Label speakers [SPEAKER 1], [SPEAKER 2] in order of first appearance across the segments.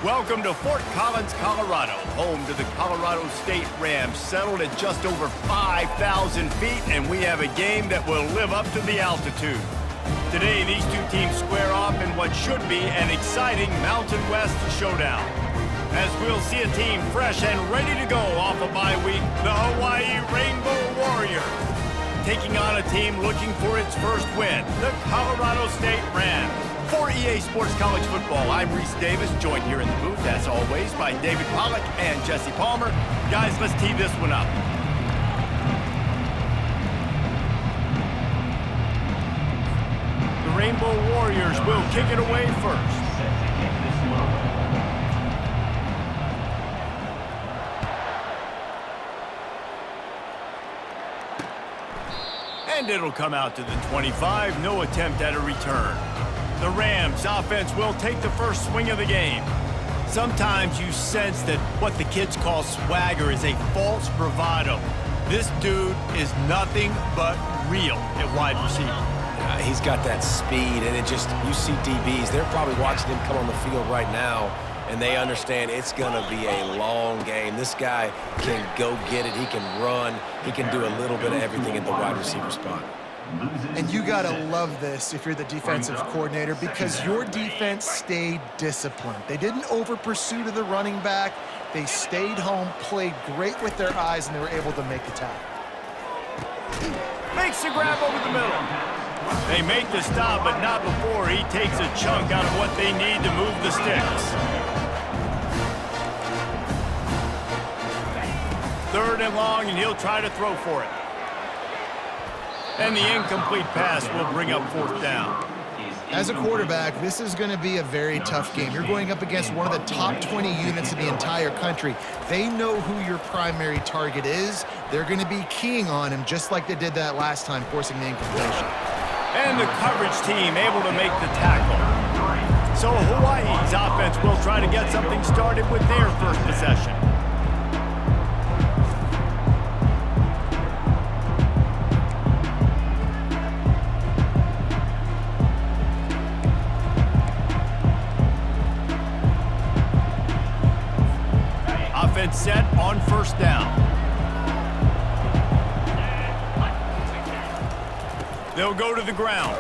[SPEAKER 1] Welcome to Fort Collins, Colorado, home to the Colorado State Rams, settled at just over 5,000 feet, and we have a game that will live up to the altitude. Today, these two teams square off in what should be an exciting Mountain West showdown. As we'll see a team fresh and ready to go off a bye week, the Hawaii Rainbow Warriors, taking on a team looking for its first win, the Colorado State Rams. For EA Sports College Football, I'm Reese Davis, joined here in the booth, as always, by David Pollack and Jesse Palmer. Guys, let's tee this one up. The Rainbow Warriors will kick it away first. And it'll come out to the 25, no attempt at a return. The Rams offense will take the first swing of the game. Sometimes you sense that what the kids call swagger is a false bravado. This dude is nothing but real at wide receiver.
[SPEAKER 2] He's got that speed, and you see DBs, they're probably watching him come on the field right now, and they understand it's going to be a long game. This guy can go get it. He can run. He can do a little bit of everything at the wide receiver spot.
[SPEAKER 3] And you got to love this if you're the defensive coordinator, because your defense stayed disciplined. They didn't over-pursue to the running back. They stayed home, played great with their eyes, and they were able to make the tackle.
[SPEAKER 1] Makes the grab over the middle. They make the stop, but not before he takes a chunk out of what they need to move the sticks. Third and long, and he'll try to throw for it. And the incomplete pass will bring up fourth down.
[SPEAKER 3] As a quarterback, this is going to be a very tough game. You're going up against one of the top 20 units in the entire country. They know who your primary target is. They're going to be keying on him, just like they did that last time, forcing the incompletion.
[SPEAKER 1] And the coverage team able to make the tackle. So Hawaii's offense will try to get something started with their first possession. Offense set on first down. They'll go to the ground.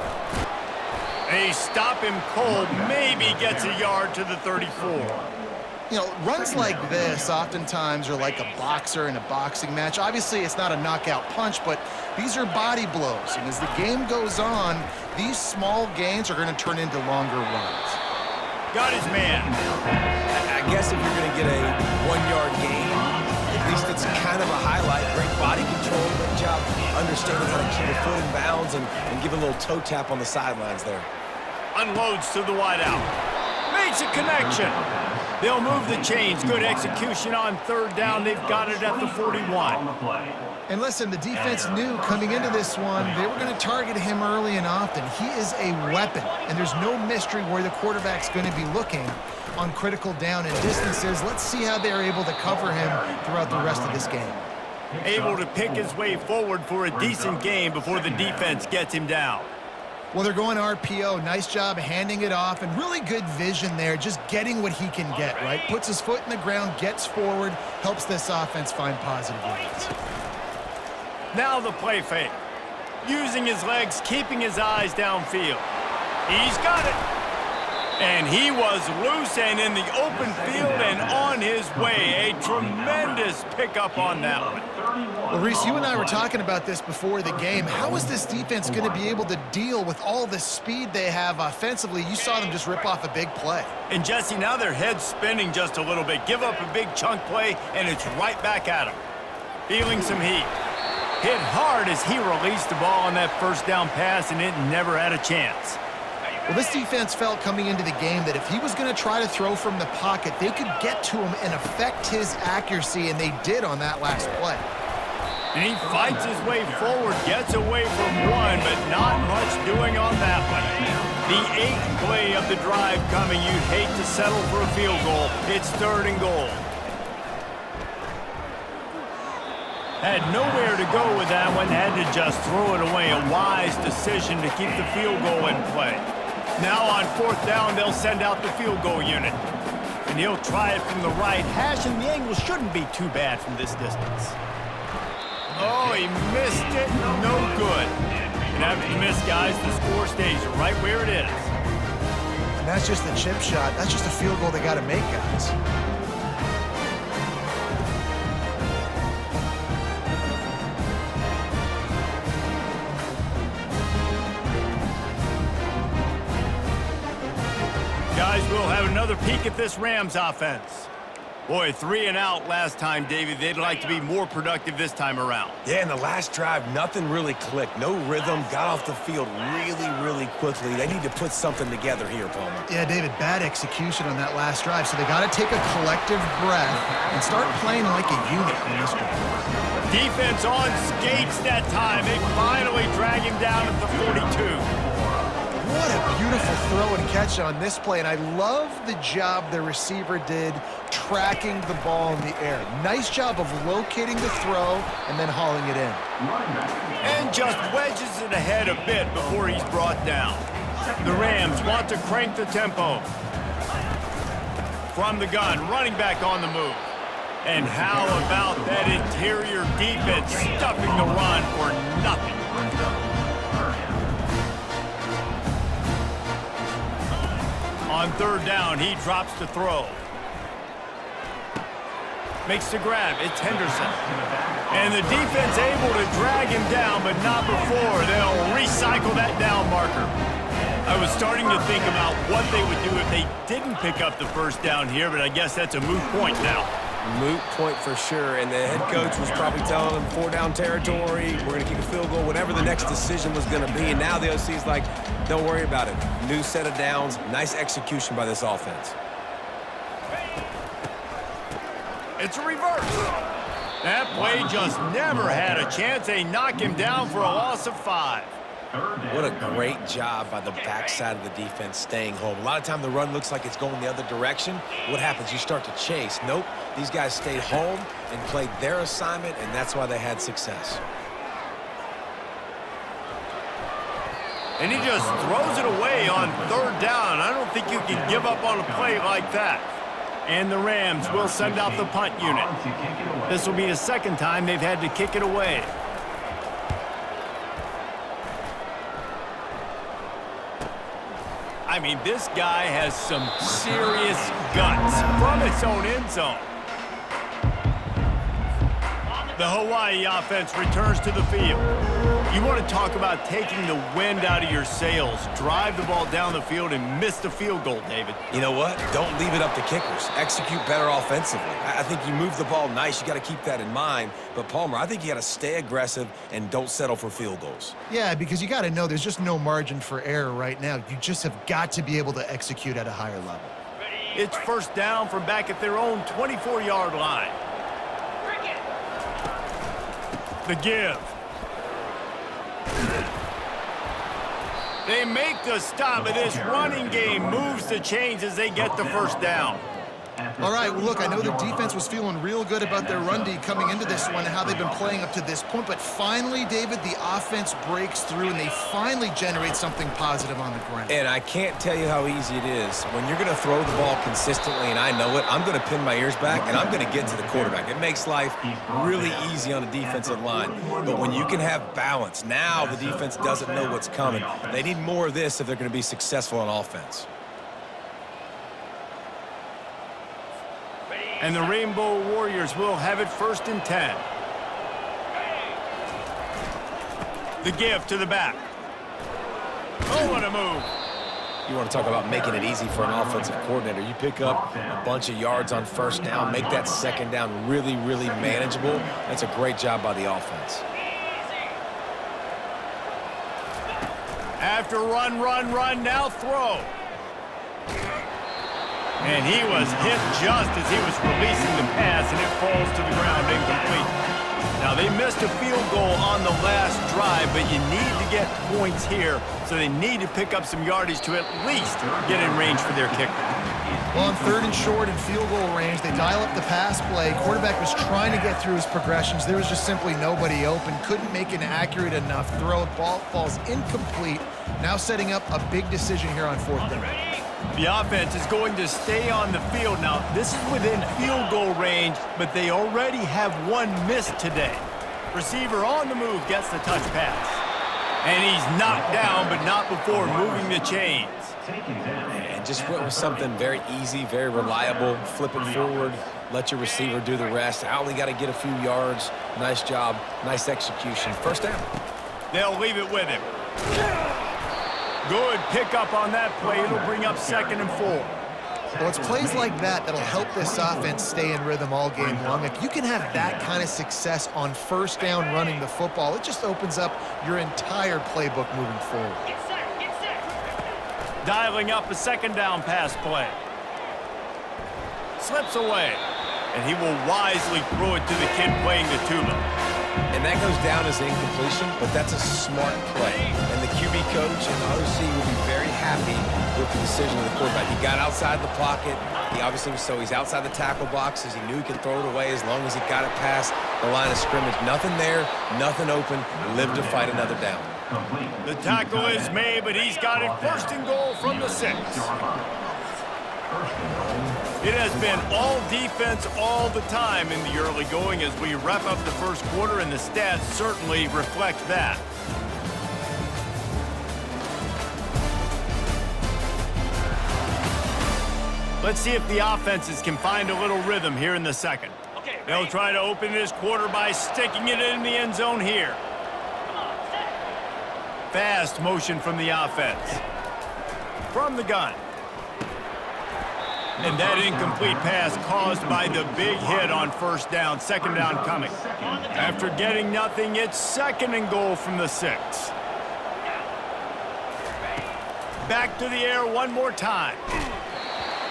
[SPEAKER 1] They stop him cold, maybe gets a yard to the 34.
[SPEAKER 3] You know, runs like this oftentimes are like a boxer in a boxing match. Obviously, it's not a knockout punch, but these are body blows. And as the game goes on, these small gains are going to turn into longer runs.
[SPEAKER 1] Got his man.
[SPEAKER 2] I guess if you're going to get a one-yard gain, at least it's kind of a highlight. Great body control, great job understanding how to keep a foot in bounds and give a little toe tap on the sidelines there.
[SPEAKER 1] Unloads to the wideout. Makes a connection. They'll move the chains. Good execution on third down. They've got it at the 41.
[SPEAKER 3] And listen, the defense knew coming into this one, they were going to target him early and often. He is a weapon, and there's no mystery where the quarterback's going to be looking on critical down and distances. Let's see how they're able to cover him throughout the rest of this game.
[SPEAKER 1] Able to pick his way forward for a decent game before the defense gets him down.
[SPEAKER 3] Well, they're going RPO. Nice job handing it off, and really good vision there, just getting what he can get, right? Puts his foot in the ground, gets forward, helps this offense find positive lanes.
[SPEAKER 1] Now the play fake. Using his legs, keeping his eyes downfield. He's got it. And he was loose and in the open field and on his way. A tremendous pickup on that one.
[SPEAKER 3] Well, Reese, you and I were talking about this before the game. How is this defense going to be able to deal with all the speed they have offensively? You saw them just rip off a big play.
[SPEAKER 1] And Jesse, now their head's spinning just a little bit. Give up a big chunk play, and it's right back at him. Feeling some heat. Hit hard as he released the ball on that first down pass, and it never had a chance.
[SPEAKER 3] Well, this defense felt coming into the game that if he was going to try to throw from the pocket, they could get to him and affect his accuracy, and they did on that last play.
[SPEAKER 1] And he fights his way forward, gets away from one, but not much doing on that one. The eighth play of the drive coming. You'd hate to settle for a field goal. It's third and goal. Had nowhere to go with that one, had to just throw it away. A wise decision to keep the field goal in play. Now on fourth down, they'll send out the field goal unit. And he'll try it from the right hash, and the angle shouldn't be too bad from this distance. Oh, he missed it. No good. And after the miss, guys, the score stays right where it is.
[SPEAKER 3] And that's just the chip shot. That's just a field goal they got to make, guys.
[SPEAKER 1] Guys, we'll have another peek at this Rams offense. Boy, 3 and out last time, David. They'd like to be more productive this time around.
[SPEAKER 2] Yeah, in the last drive, nothing really clicked. No rhythm, got off the field really quickly. They need to put something together here, Palmer.
[SPEAKER 3] Yeah, David, bad execution on that last drive, so they got to take a collective breath and start playing like a unit on this one.
[SPEAKER 1] Defense on skates that time. They finally drag him down at the 42.
[SPEAKER 3] What a beautiful throw and catch on this play, and I love the job the receiver did tracking the ball in the air. Nice job of locating the throw and then hauling it in.
[SPEAKER 1] And just wedges it ahead a bit before he's brought down. The Rams want to crank the tempo. From the gun, running back on the move. And how about that interior defense stuffing the run for nothing? On third down, he drops the throw. Makes the grab. It's Henderson. And the defense able to drag him down, but not before. They'll recycle that down marker. I was starting to think about what they would do if they didn't pick up the first down here, but I guess that's a moot point now.
[SPEAKER 2] Moot point for sure, and the head coach was probably telling them 4-down territory, we're going to kick a field goal, whatever the next decision was going to be, and now the OC's like, don't worry about it. New set of downs, nice execution by this offense.
[SPEAKER 1] It's a reverse. That play just never had a chance. They knock him down for a loss of 5.
[SPEAKER 2] What a great job by the backside of the defense staying home. A lot of time the run looks like it's going the other direction. What happens? You start to chase. Nope. These guys stayed home and played their assignment, and that's why they had success.
[SPEAKER 1] And he just throws it away on third down. I don't think you can give up on a play like that. And the Rams will send out the punt unit. This will be the second time they've had to kick it away. I mean, this guy has some serious guts from its own end zone. The Hawaii offense returns to the field. You want to talk about taking the wind out of your sails. Drive the ball down the field and miss the field goal, David.
[SPEAKER 2] You know what? Don't leave it up to kickers. Execute better offensively. I think you move the ball nice. You got to keep that in mind. But, Palmer, I think you got to stay aggressive and don't settle for field goals.
[SPEAKER 3] Yeah, because you got to know there's just no margin for error right now. You just have got to be able to execute at a higher level.
[SPEAKER 1] It's first down from back at their own 24-yard line. The give. They make the stop, but this running game moves the chains as they get the first down.
[SPEAKER 3] All right, well, look, I know the defense was feeling real good about their run D coming into this one and how they've been playing up to this point, but finally, David, the offense breaks through and they finally generate something positive on the ground.
[SPEAKER 2] And I can't tell you how easy it is. When you're going to throw the ball consistently, and I know it, I'm going to pin my ears back, and I'm going to get to the quarterback. It makes life really easy on a defensive line. But when you can have balance, now the defense doesn't know what's coming. They need more of this if they're going to be successful on offense.
[SPEAKER 1] And the Rainbow Warriors will have it first and 10. The give to the back. Oh, what a move.
[SPEAKER 2] You want to talk about making it easy for an offensive coordinator. You pick up a bunch of yards on first down, make that second down really manageable. That's a great job by the offense.
[SPEAKER 1] After run, now throw. And he was hit just as he was releasing the pass, and it falls to the ground incomplete. Now, they missed a field goal on the last drive, but you need to get points here, so they need to pick up some yardage to at least get in range for their kicker.
[SPEAKER 3] Well, on third and short and field goal range, they dial up the pass play. Quarterback was trying to get through his progressions. There was just simply nobody open. Couldn't make an accurate enough throw. Ball falls incomplete. Now setting up a big decision here on fourth down.
[SPEAKER 1] The offense is going to stay on the field now. This is within field goal range, but they already have one missed today. Receiver on the move gets the touch pass. And he's knocked down, but not before moving the chains.
[SPEAKER 2] And just went with something very easy, very reliable. Flip it forward, let your receiver do the rest. I only got to get a few yards. Nice job, nice execution. First down.
[SPEAKER 1] They'll leave it with him. Good pickup on that play. It'll bring up 2nd and 4.
[SPEAKER 3] Well, it's plays like that that'll help this offense stay in rhythm all game long. If you can have that kind of success on first down running the football, it just opens up your entire playbook moving forward.
[SPEAKER 1] Dialing up a 2nd down pass play. Slips away. And he will wisely throw it to the kid playing the tuba.
[SPEAKER 2] And that goes down as incompletion, but that's a smart play. And the QB coach and the OC will be very happy with the decision of the quarterback. He got outside the pocket. He obviously was he's outside the tackle boxes. He knew he could throw it away as long as he got it past the line of scrimmage. Nothing there, nothing open. Live to fight another down.
[SPEAKER 1] The tackle is made, but he's got it 1st and goal from the 6. It has been all defense all the time in the early going as we wrap up the first quarter, and the stats certainly reflect that. Let's see if the offenses can find a little rhythm here in the second. They'll try to open this quarter by sticking it in the end zone here. Fast motion from the offense. From the gun. And that incomplete pass caused by the big hit on first down. 2nd down coming. After getting nothing, it's 2nd and goal from the 6. Back to the air one more time.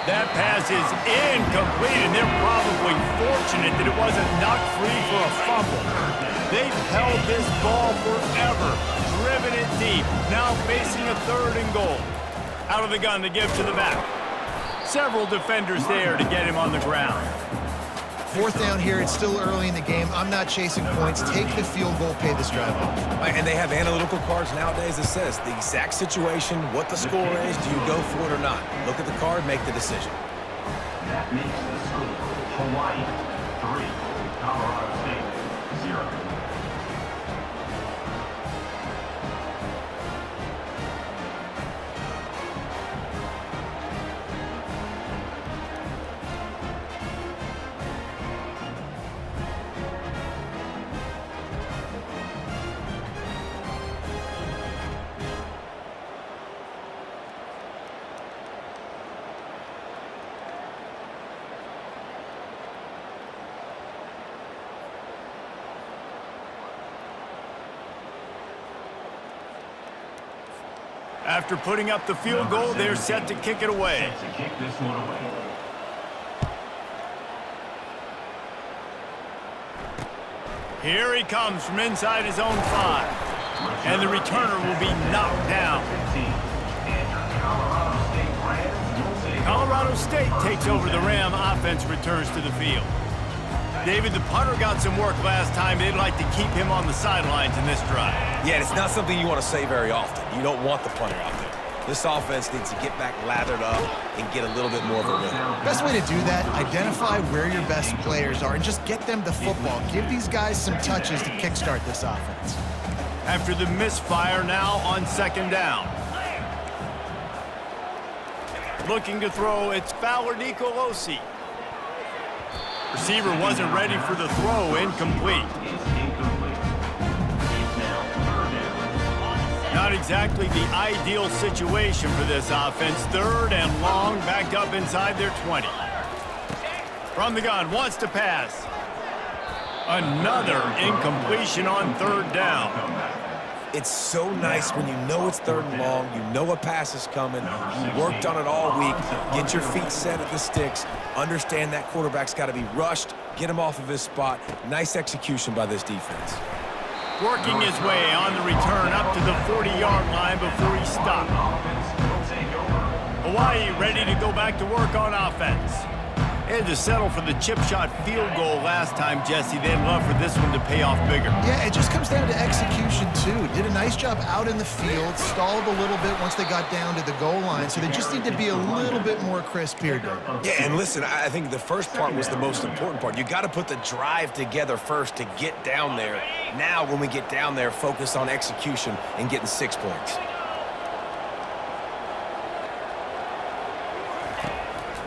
[SPEAKER 1] That pass is incomplete, and they're probably fortunate that it wasn't knocked free for a fumble. They've held this ball forever, driven it deep, now facing a 3rd and goal. Out of the gun to give to the back. Several defenders there to get him on the ground.
[SPEAKER 3] 4th down here, it's still early in the game. I'm not chasing points. Take the field goal, pay this drive off.
[SPEAKER 2] And they have analytical cards nowadays that says the exact situation, what the score is, do you go for it or not? Look at the card, make the decision.
[SPEAKER 4] That makes the score Hawaiian 3, Colorado State 0.
[SPEAKER 1] After putting up the field goal, they're set to kick it away.
[SPEAKER 4] Set to kick this one away.
[SPEAKER 1] Here he comes from inside his own 5. And the returner will be knocked down. Colorado State takes over the Ram. Offense returns to the field. David, the punter got some work last time. They'd like to keep him on the sidelines in this drive.
[SPEAKER 2] Yeah, it's not something you want to say very often. You don't want the punter out there. This offense needs to get back lathered up and get a little bit more of a rhythm.
[SPEAKER 3] Best way to do that, identify where your best players are and just get them the football. Give these guys some touches to kickstart this offense.
[SPEAKER 1] After the misfire, now on 2nd down. Looking to throw, it's Fowler Nicolosi. Receiver wasn't ready for the throw, incomplete. Not exactly the ideal situation for this offense. 3rd and long, back up inside their 20. From the gun, wants to pass. Another incompletion on 3rd down.
[SPEAKER 2] It's so nice when you know it's 3rd and long, you know a pass is coming, you worked on it all week, get your feet set at the sticks, understand that quarterback's got to be rushed, get him off of his spot. Nice execution by this defense.
[SPEAKER 1] Working his way on the return up to the 40-yard line before he stopped. Hawaii ready to go back to work on offense. They had to settle for the chip shot field goal last time, Jesse. They'd love for this one to pay off bigger.
[SPEAKER 3] Yeah, it just comes down to execution, too. Did a nice job out in the field, stalled a little bit once they got down to the goal line, so they just need to be a little bit more crisp here, Dave.
[SPEAKER 2] Yeah, and listen, I think the first part was the most important part. You got to put the drive together first to get down there. Now, when we get down there, focus on execution and getting 6 points.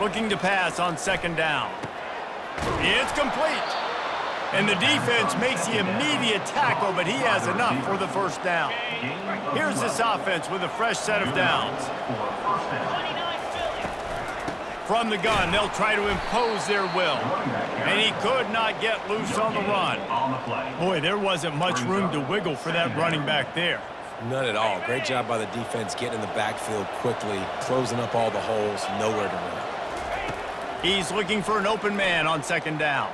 [SPEAKER 1] Looking to pass on second down. It's complete. And the defense makes the immediate tackle, but he has enough for the first down. Here's this offense with a fresh set of downs. From the gun, they'll try to impose their will. And he could not get loose on the run. Boy, there wasn't much room to wiggle for that running back there.
[SPEAKER 2] None at all. Great job by the defense getting in the backfield quickly, closing up all the holes, nowhere to run.
[SPEAKER 1] He's looking for an open man on second down.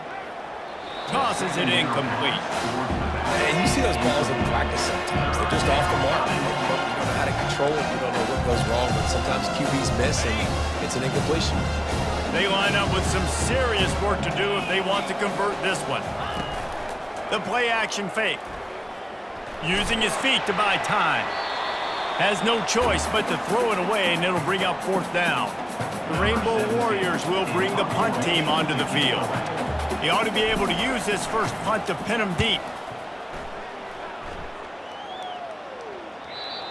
[SPEAKER 1] Tosses it incomplete.
[SPEAKER 2] And you see those balls in practice sometimes. They're just off the mark. You don't know how to control it. You don't know what goes wrong, but sometimes QBs miss, and it's an incompletion.
[SPEAKER 1] They line up with some serious work to do if they want to convert this one. The play-action fake. Using his feet to buy time. Has no choice but to throw it away, and it'll bring up fourth down. The Rainbow Warriors will bring the punt team onto the field. He ought to be able to use this first punt to pin him deep.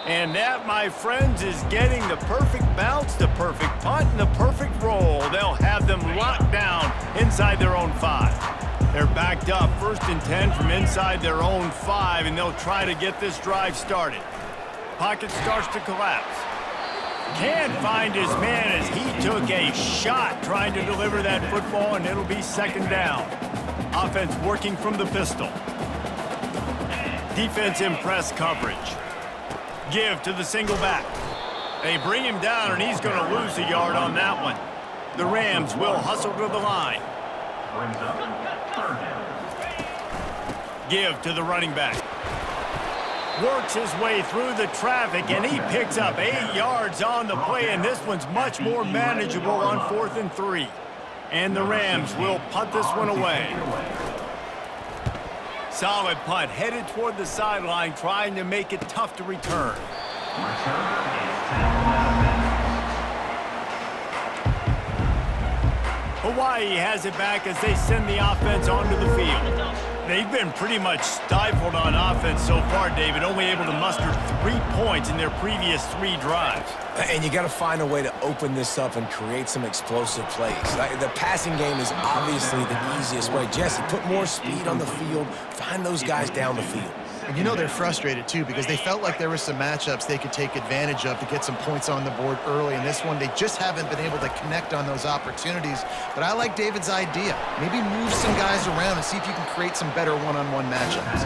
[SPEAKER 1] And that, my friends, is getting the perfect bounce, the perfect punt, and the perfect roll. They'll have them locked down inside their own 5. They're backed up, 1st and 10 from inside their own 5, and they'll try to get this drive started. Pocket starts to collapse. Can't find his man as he took a shot trying to deliver that football, and it'll be second down. Offense working from the pistol. Defense in press coverage. Give to the single back. They bring him down, and he's going to lose a yard on that one. The Rams will hustle to the line.
[SPEAKER 4] Brings up third down.
[SPEAKER 1] Give to the running back. Works his way through the traffic, and he picks up 8 yards on the play, and this one's much more manageable on 4th and 3. And the Rams will punt this one away. Solid punt, headed toward the sideline, trying to make it tough to return. Hawaii has it back as they send the offense onto the field. They've been pretty much stifled on offense so far, David, only able to muster 3 points in their previous 3 drives.
[SPEAKER 2] And you got to find a way to open this up and create some explosive plays. The passing game is obviously the easiest way. Jesse, put more speed on the field. Find those guys down the field.
[SPEAKER 3] And you know they're frustrated, too, because they felt like there were some matchups they could take advantage of to get some points on the board early. In this one, they just haven't been able to connect on those opportunities. But I like David's idea. Maybe move some guys around and see if you can create some better one-on-one matchups.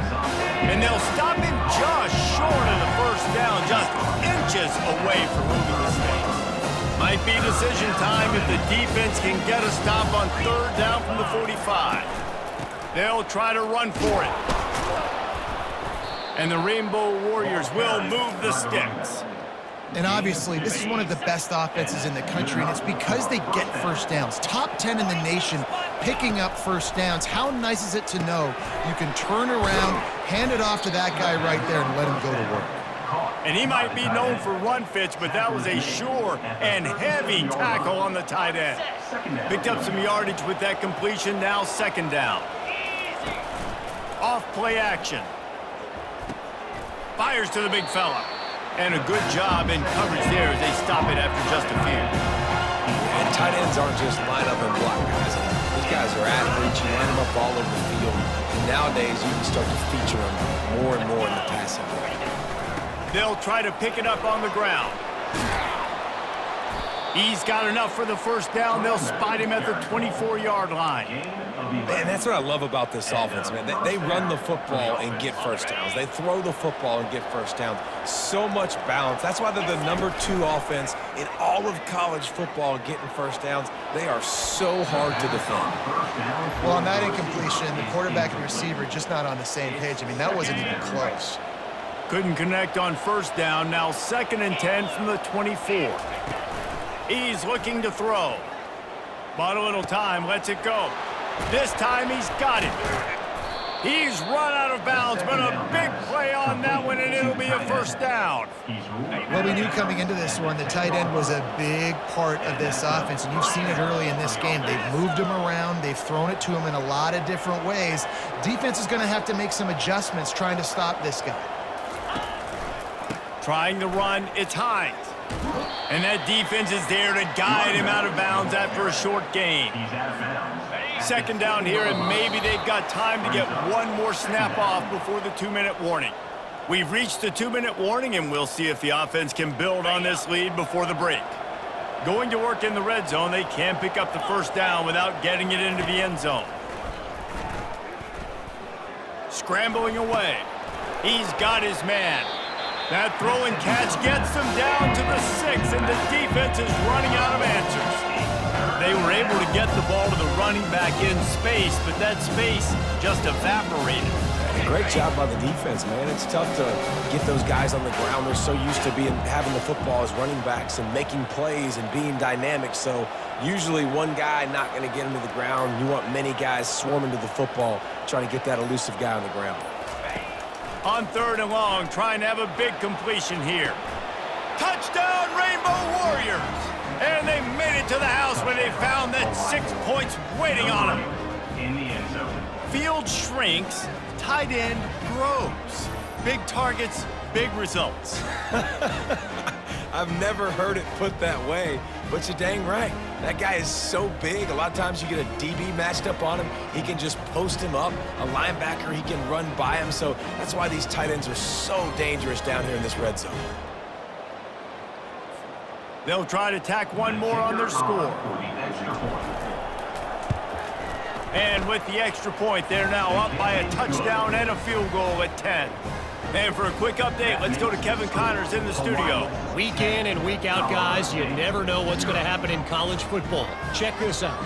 [SPEAKER 1] And they'll stop him just short of the first down, just inches away from moving the stakes. Might be decision time if the defense can get a stop on 3rd down from the 45. They'll try to run for it. And the Rainbow Warriors will move the sticks.
[SPEAKER 3] And obviously, this is one of the best offenses in the country, and it's because they get first downs. Top 10 in the nation picking up first downs. How nice is it to know you can turn around, hand it off to that guy right there, and let him go to work.
[SPEAKER 1] And he might be known for run fits, but that was a sure and heavy tackle on the tight end. Picked up some yardage with that completion, now second down. Off play action. Fires to the big fella. And a good job in coverage there as they stop it after just a few.
[SPEAKER 2] And tight ends aren't just line up and block guys. These guys are athletes. You line them up all over the field. And nowadays, you can start to feature them more and more in the passing game.
[SPEAKER 1] They'll try to pick it up on the ground. He's got enough for the first down. They'll spot him at the 24-yard line.
[SPEAKER 2] Man, that's what I love about this offense, man. They run the football and get first downs. They throw the football and get first downs. So much balance. That's why they're the #2 offense in all of college football getting first downs. They are so hard to defend.
[SPEAKER 3] Well, on that incompletion, the quarterback and receiver just not on the same page. I mean, that wasn't even close.
[SPEAKER 1] Couldn't connect on first down. Now 2nd and 10 from the 24. He's looking to throw. Bought a little time, lets it go. This time he's got it. He's run out of bounds, but a big play on that one, and it'll be a first down.
[SPEAKER 3] Well, we knew coming into this one the tight end was a big part of this offense, and you've seen it early in this game. They've moved him around. They've thrown it to him in a lot of different ways. Defense is going to have to make some adjustments trying to stop this guy.
[SPEAKER 1] Trying to run, it's Hines. And that defense is there to guide him out of bounds after a short gain.
[SPEAKER 4] He's out of bounds.
[SPEAKER 1] Second down here, and maybe they've got time to get one more snap off before the 2-minute warning. We've reached the 2-minute warning, and we'll see if the offense can build on this lead before the break. Going to work in the red zone, they can't pick up the first down without getting it into the end zone. Scrambling away. He's got his man. That throw and catch gets them down to the 6, and the defense is running out of answers. They were able to get the ball to the running back in space, but that space just evaporated.
[SPEAKER 2] Great job by the defense, man. It's tough to get those guys on the ground. They're so used to having the football as running backs and making plays and being dynamic. So usually one guy not going to get him to the ground. You want many guys swarming to the football, trying to get that elusive guy on the ground.
[SPEAKER 1] On 3rd and long, trying to have a big completion here. Touchdown, Rainbow Warriors! And they made it to the house where they found that 6 points waiting on them.
[SPEAKER 4] In the end zone.
[SPEAKER 1] Field shrinks, tight end grows. Big targets, big results.
[SPEAKER 2] I've never heard it put that way, but you're dang right. That guy is so big. A lot of times you get a DB matched up on him. He can just post him up. A linebacker, he can run by him. So that's why these tight ends are so dangerous down here in this red zone.
[SPEAKER 1] They'll try to tack one more on their score. And with the extra point, they're now up by a touchdown and a field goal at 10. And for a quick update, let's go to Kevin Connors in the studio.
[SPEAKER 5] Week in and week out, guys, you never know what's going to happen in college football. Check this out.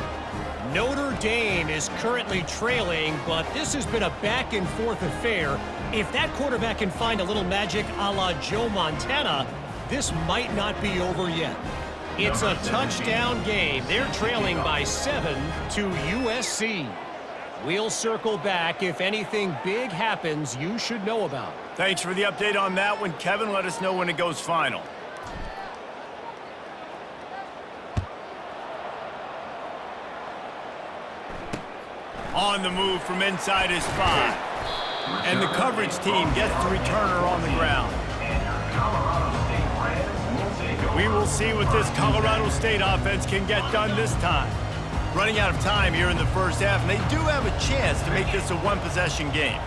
[SPEAKER 5] Notre Dame is currently trailing, but this has been a back-and-forth affair. If that quarterback can find a little magic a la Joe Montana, this might not be over yet. It's a touchdown game. They're trailing by 7 to USC. We'll circle back if anything big happens you should know about.
[SPEAKER 1] Thanks for the update on that one, Kevin. Let us know when it goes final. On the move from inside his 5. And the coverage team gets the returner on the ground. We will see what this Colorado State offense can get done this time. Running out of time here in the first half, and they do have a chance to make this a one-possession game.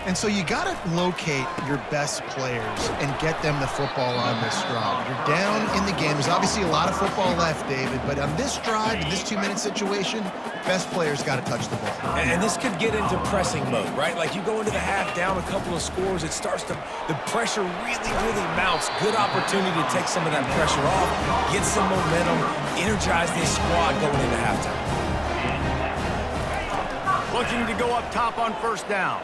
[SPEAKER 3] And so you got to locate your best players and get them the football on this drive. You're down in the game. There's obviously a lot of football left, David, but on this drive, in this 2-minute situation, best players got to touch the ball.
[SPEAKER 2] And this could get into pressing mode, right? Like you go into the half down a couple of scores, it starts to, the pressure really mounts. Good opportunity to take some of that pressure off, get some momentum, energize this squad going into halftime.
[SPEAKER 1] Looking to go up top on first down.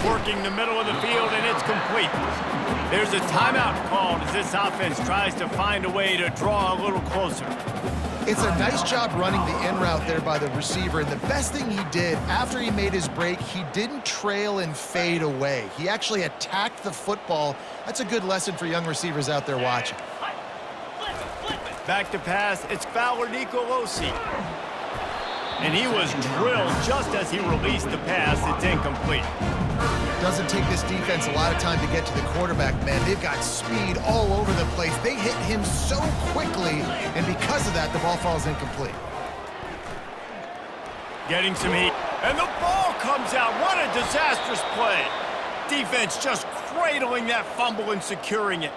[SPEAKER 1] Working the middle of the field, and it's complete. There's a timeout called as this offense tries to find a way to draw a little closer.
[SPEAKER 3] It's a nice job running the in route there by the receiver, and the best thing he did after he made his break, he didn't trail and fade away. He actually attacked the football. That's a good lesson for young receivers out there watching.
[SPEAKER 1] Back to pass, it's Fowler Nicolosi. And he was drilled just as he released the pass. It's incomplete.
[SPEAKER 3] Doesn't take this defense a lot of time to get to the quarterback, man. They've got speed all over the place. They hit him so quickly, and because of that, the ball falls incomplete.
[SPEAKER 1] Getting some heat. And the ball comes out. What a disastrous play. Defense just cradling that fumble and securing it.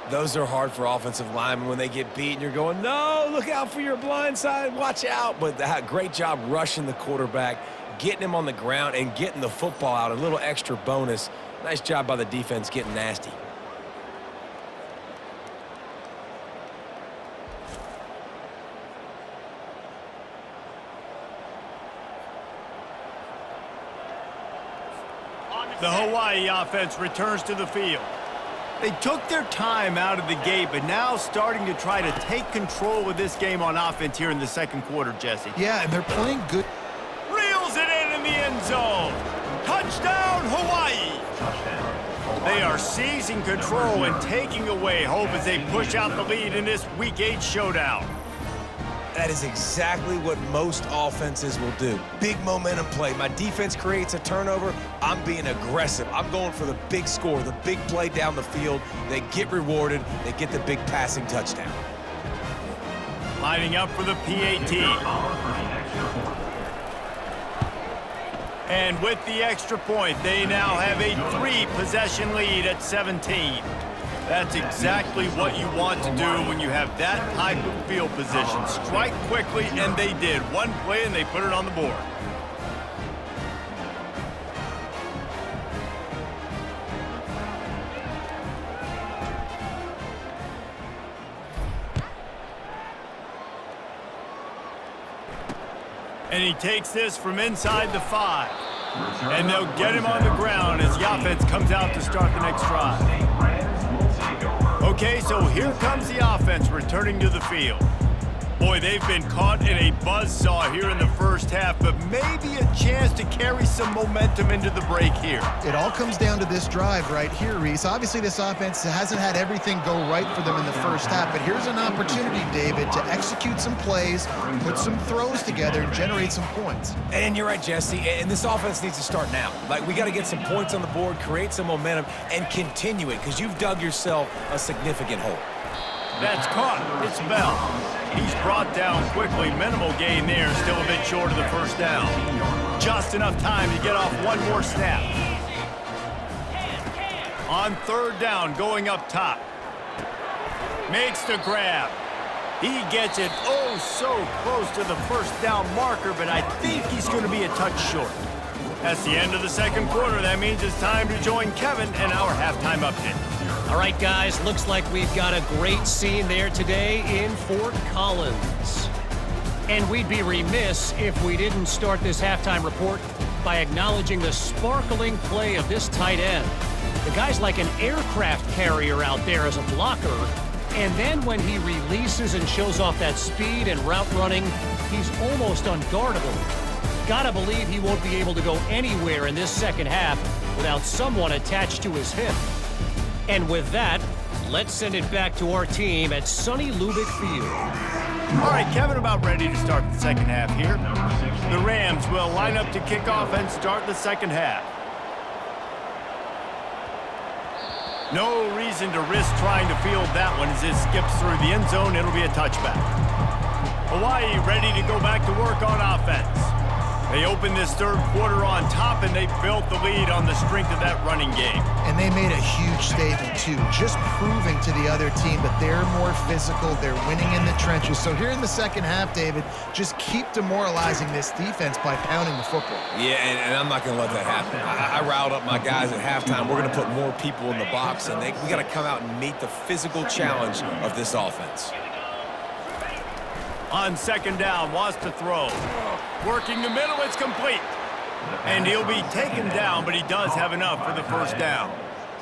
[SPEAKER 2] Those are hard for offensive linemen when they get beat and you're going, no, look out for your blind side, watch out. But great job rushing the quarterback, getting him on the ground and getting the football out. A little extra bonus. Nice job by the defense getting nasty.
[SPEAKER 1] The Hawaii offense returns to the field. They took their time out of the gate, but now starting to try to take control of this game on offense here in the second quarter, Jesse.
[SPEAKER 3] Yeah, and they're playing good.
[SPEAKER 1] Reels it in the end zone. Touchdown, Hawaii. They are seizing control and taking away hope as they push out the lead in this Week 8 showdown.
[SPEAKER 2] That is exactly what most offenses will do. Big momentum play. My defense creates a turnover. I'm being aggressive. I'm going for the big score, the big play down the field. They get rewarded. They get the big passing touchdown.
[SPEAKER 1] Lining up for the PAT. And with the extra point, they now have a 3-possession lead at 17. That's exactly what you want to do when you have that type of field position. Strike quickly, and they did. One play, and they put it on the board. And he takes this from inside the 5. And they'll get him on the ground as the offense comes out to start the next drive. Okay, so here comes the offense returning to the field. Boy, they've been caught in a buzzsaw here in the first half, but maybe a chance to carry some momentum into the break here.
[SPEAKER 3] It all comes down to this drive right here, Reese. Obviously, this offense hasn't had everything go right for them in the first half, but here's an opportunity, David, to execute some plays, put some throws together, and generate some points.
[SPEAKER 2] And you're right, Jesse, and this offense needs to start now. Like, we got to get some points on the board, create some momentum, and continue it, because you've dug yourself a significant hole.
[SPEAKER 1] That's caught. It's Bell. He's brought down quickly. Minimal gain there. Still a bit short of the first down. Just enough time to get off one more snap. On third down, going up top. Makes the grab. He gets it oh so close to the first down marker, but I think he's going to be a touch short. That's the end of the second quarter. That means it's time to join Kevin in our halftime update.
[SPEAKER 5] All right, guys, looks like we've got a great scene there today in Fort Collins. And we'd be remiss if we didn't start this halftime report by acknowledging the sparkling play of this tight end. The guy's like an aircraft carrier out there as a blocker, and then when he releases and shows off that speed and route running, he's almost unguardable. Gotta believe he won't be able to go anywhere in this second half without someone attached to his hip. And with that, let's send it back to our team at sunny Lubick Field.
[SPEAKER 1] All right, Kevin, about ready to start the second half here. The Rams will line up to kick off and start the second half. No reason to risk trying to field that one as it skips through the end zone. It'll be a touchback. Hawaii ready to go back to work on offense. They opened this third quarter on top, and they built the lead on the strength of that running game.
[SPEAKER 3] And they made a huge statement, too, just proving to the other team that they're more physical, they're winning in the trenches. So here in the second half, David, just keep demoralizing this defense by pounding the football.
[SPEAKER 2] Yeah, and I'm not going to let that happen. I riled up my guys at halftime. We're going to put more people in the box, and we got to come out and meet the physical challenge of this offense.
[SPEAKER 1] On second down, wants to throw. Working the middle, it's complete. And he'll be taken down, but he does have enough for the first down.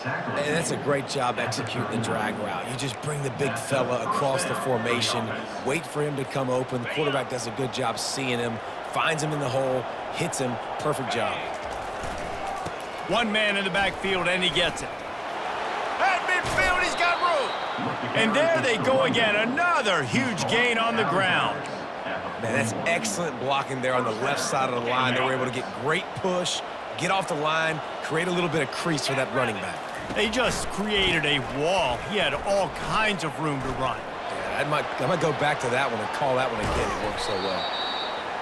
[SPEAKER 2] And that's a great job executing the drag route. You just bring the big fella across the formation, wait for him to come open. The quarterback does a good job seeing him, finds him in the hole, hits him. Perfect job.
[SPEAKER 1] One man in the backfield, and he gets it. At midfield, he's got room. And there they go again. Another huge gain on the ground.
[SPEAKER 2] Man, that's excellent blocking there on the left side of the line. They were able to get great push, get off the line, create a little bit of crease for that running back.
[SPEAKER 1] They just created a wall. He had all kinds of room to run.
[SPEAKER 2] Yeah, I might go back to that one and call that one again. It worked so well.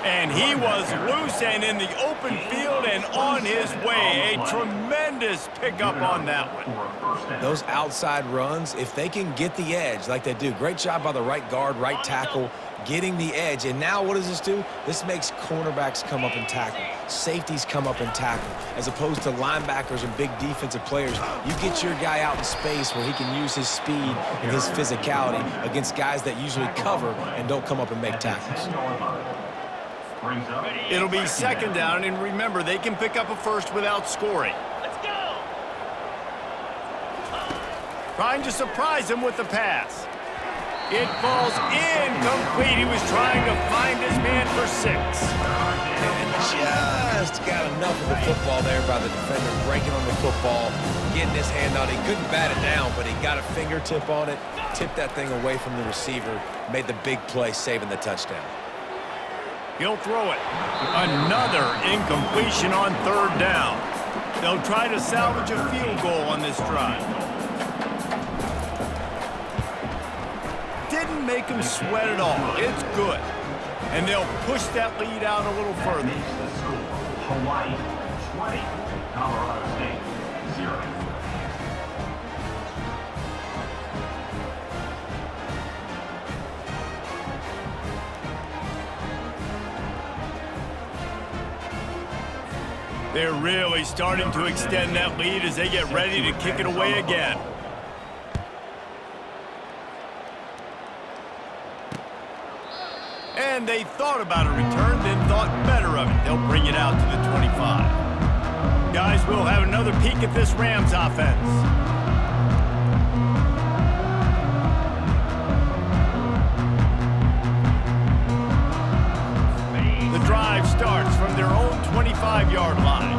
[SPEAKER 1] And he was loose and in the open field and on his way. A tremendous pickup on that one.
[SPEAKER 2] Those outside runs, if they can get the edge like they do, great job by the right guard, right tackle, getting the edge. And now what does this do? This makes cornerbacks come up and tackle. Safeties come up and tackle. As opposed to linebackers and big defensive players, you get your guy out in space where he can use his speed and his physicality against guys that usually cover and don't come up and make tackles.
[SPEAKER 1] It'll be second down, and remember, they can pick up a first without scoring. Let's go! trying to surprise him with the pass. It falls incomplete. He was trying to find his man for 6.
[SPEAKER 2] And just got enough of the football there by the defender, breaking on the football, getting his hand on it. He couldn't bat it down, but he got a fingertip on it, tipped that thing away from the receiver, made the big play, saving the touchdown.
[SPEAKER 1] He'll throw it. Another incompletion on 3rd down. They'll try to salvage a field goal on this drive. Didn't make him sweat at all. It's good. And they'll push that lead out a little further.
[SPEAKER 4] Makes the score Hawaii 20, Colorado State 0.
[SPEAKER 1] They're really starting to extend that lead as they get ready to kick it away again. And they thought about a return, then thought better of it. They'll bring it out to the 25. Guys, we'll have another peek at this Rams offense. The drive starts from their own 25-yard line.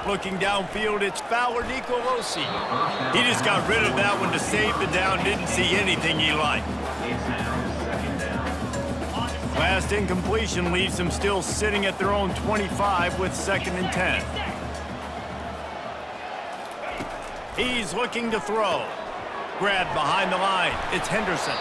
[SPEAKER 1] Looking downfield, it's Fowler Nicolosi. He just got rid of that one to save the down. Didn't see anything he liked. Last incompletion leaves them still sitting at their own 25 with 2nd and 10. He's looking to throw. Grabbed behind the line. It's Henderson.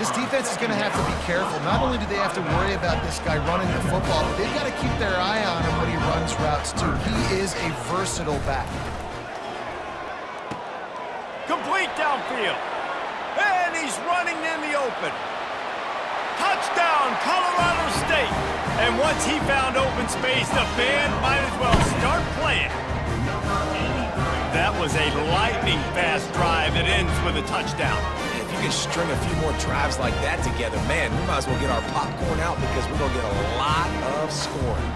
[SPEAKER 3] This defense is going to have to be careful. Not only do they have to worry about this guy running the football, but they've got to keep their eye on him when he runs routes, too. He is a versatile back.
[SPEAKER 1] Complete downfield. And he's running in the open. Touchdown, Colorado State. And once he found open space, the band might as well start playing. That was a lightning-fast drive that ends with a touchdown.
[SPEAKER 2] If you can string a few more drives like that together, man, we might as well get our popcorn out because we're going to get a lot of scoring.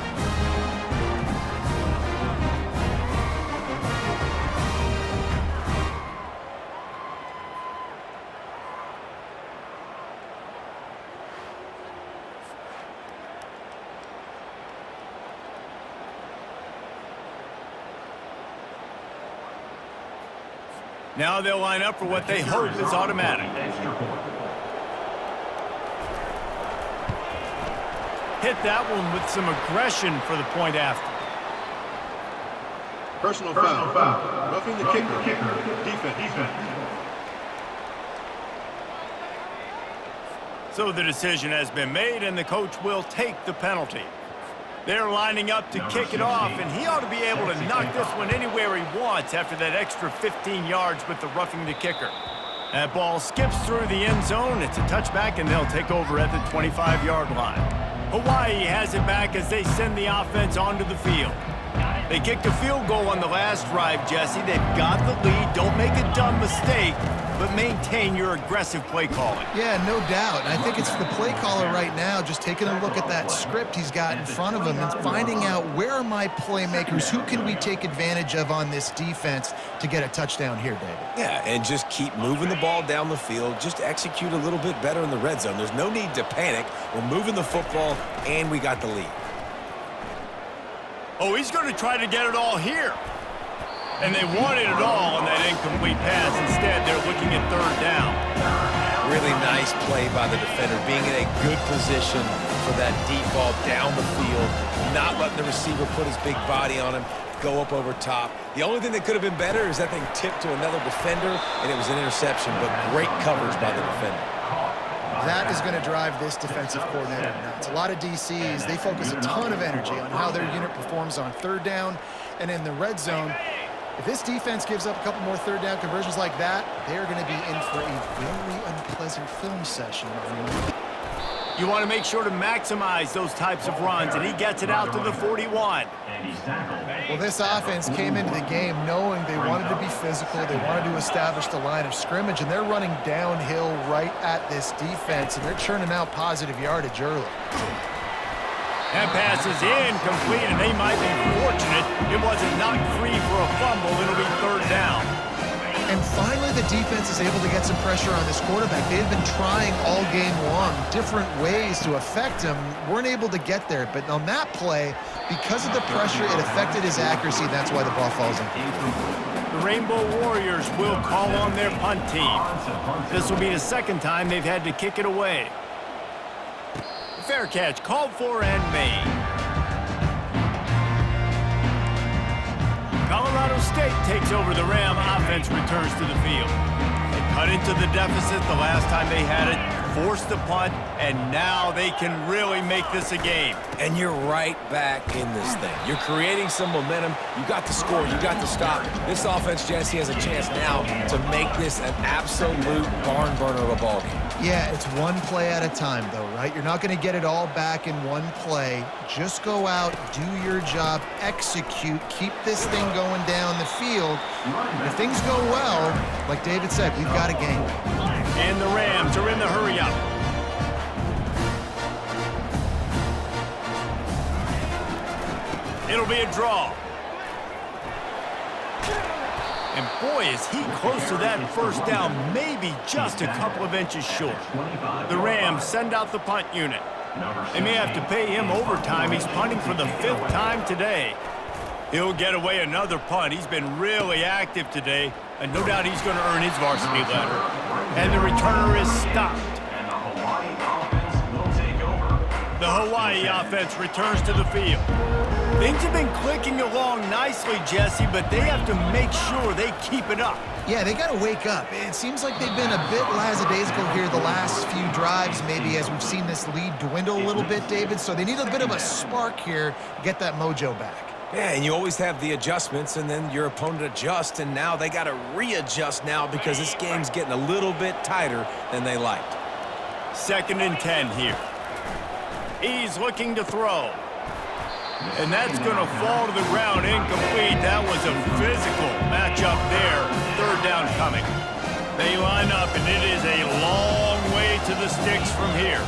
[SPEAKER 1] Now they'll line up for what they hope is automatic. Hit that one with some aggression for the point after.
[SPEAKER 6] Personal foul. Roughing the kicker. Defense.
[SPEAKER 1] So the decision has been made, and the coach will take the penalty. They're lining up to kick it off, and he ought to be able to knock this one anywhere he wants after that extra 15 yards with the roughing the kicker. That ball skips through the end zone. It's a touchback, and they'll take over at the 25-yard line. Hawaii has it back as they send the offense onto the field. They kicked a field goal on the last drive, Jesse. They've got the lead. Don't make a dumb mistake, but maintain your aggressive play calling.
[SPEAKER 3] Yeah, no doubt. I think it's the play caller right now just taking a look at that script he's got in front of him and finding out where are my playmakers, who can we take advantage of on this defense to get a touchdown here, David.
[SPEAKER 2] Yeah, and just keep moving the ball down the field. Just execute a little bit better in the red zone. There's no need to panic. We're moving the football, and we got the lead.
[SPEAKER 1] Oh, he's going to try to get it all here. And they wanted it all on that incomplete pass. Instead, they're looking at 3rd down.
[SPEAKER 2] Really nice play by the defender, being in a good position for that deep ball down the field, not letting the receiver put his big body on him, go up over top. The only thing that could have been better is that thing tipped to another defender, and it was an interception, but great coverage by the defender.
[SPEAKER 3] That is going to drive this defensive coordinator nuts. A lot of DCs, they focus a ton of energy on how their unit performs on 3rd down and in the red zone. If this defense gives up a couple more 3rd down conversions like that, they are going to be in for a very unpleasant film session.
[SPEAKER 1] You want to make sure to maximize those types of runs, and he gets it out to the 41.
[SPEAKER 3] Well, this offense came into the game knowing they wanted to be physical, they wanted to establish the line of scrimmage, and they're running downhill right at this defense, and they're churning out positive yardage early.
[SPEAKER 1] That pass is incomplete, and they might be fortunate it wasn't knocked free for a fumble. It'll be third down.
[SPEAKER 3] And finally, the defense is able to get some pressure on this quarterback. They had been trying all game long, different ways to affect him. Weren't able to get there. But on that play, because of the pressure, it affected his accuracy. That's why the ball falls in.
[SPEAKER 1] The Rainbow Warriors will call on their punt team. This will be the second time they've had to kick it away. Fair catch called for and made. Colorado State takes over. The Ram offense returns to the field. They cut into the deficit the last time they had it, forced the punt, and now they can really make this a game.
[SPEAKER 2] And you're right back in this thing. You're creating some momentum. You got the score. You got the stop. This offense, Jesse, has a chance now to make this an absolute barn burner of a ball game.
[SPEAKER 3] Yeah, it's one play at a time, though, right? You're not going to get it all back in one play. Just go out, do your job, execute, keep this thing going down the field. If things go well, like David said, we've got a game.
[SPEAKER 1] And the Rams are in the hurry-up. It'll be a draw. And boy, is he close to that first down, maybe just a couple of inches short. The Rams send out the punt unit. They may have to pay him overtime. He's punting for the 5th time today. He'll get away another punt. He's been really active today, and no doubt he's going to earn his varsity letter. And the returner is stopped. The Hawaii offense returns to the field. Things have been clicking along nicely, Jesse, but they have to make sure they keep it up.
[SPEAKER 3] Yeah, they got to wake up. It seems like they've been a bit lackadaisical here the last few drives, maybe as we've seen this lead dwindle a little bit, David. So they need a bit of a spark here to get that mojo back.
[SPEAKER 2] Yeah, and you always have the adjustments, and then your opponent adjusts, and now they got to readjust now because this game's getting a little bit tighter than they liked. 2nd and 10 here. He's looking to throw. And that's going to fall to the ground incomplete. That was a physical matchup there. 3rd down coming. They line up, and it is a long way to the sticks from here.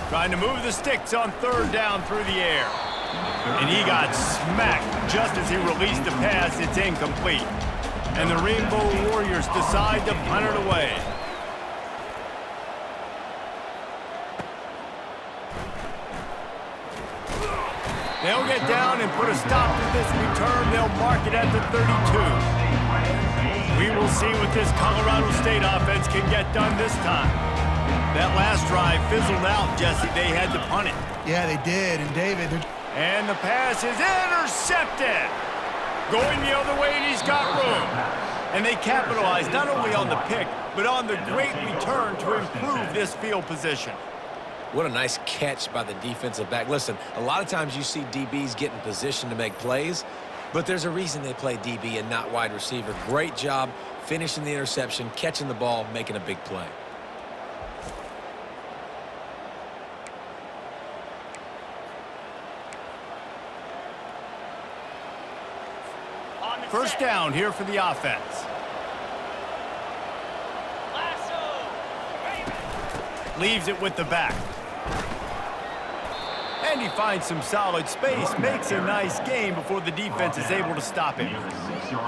[SPEAKER 2] Trying to move the sticks on 3rd down through the air. And he got smacked just as he released the pass. It's incomplete. And the Rainbow Warriors decide to punt it away. They'll get down and put a stop to this return. They'll mark it at the 32. We will see what this Colorado State offense can get done this time. That last drive fizzled out, Jesse. They had to punt it.
[SPEAKER 3] Yeah, they did. And David...
[SPEAKER 1] And the pass is intercepted. Going the other way, and he's got room. And they capitalized not only on the pick, but on the great return to improve this field position.
[SPEAKER 2] What a nice catch by the defensive back. Listen, a lot of times you see DBs get in position to make plays, but there's a reason they play DB and not wide receiver. Great job finishing the interception, catching the ball, making a big play.
[SPEAKER 1] First down here for the offense. Leaves it with the back. And he finds some solid space, makes a nice game before the defense is able to stop him.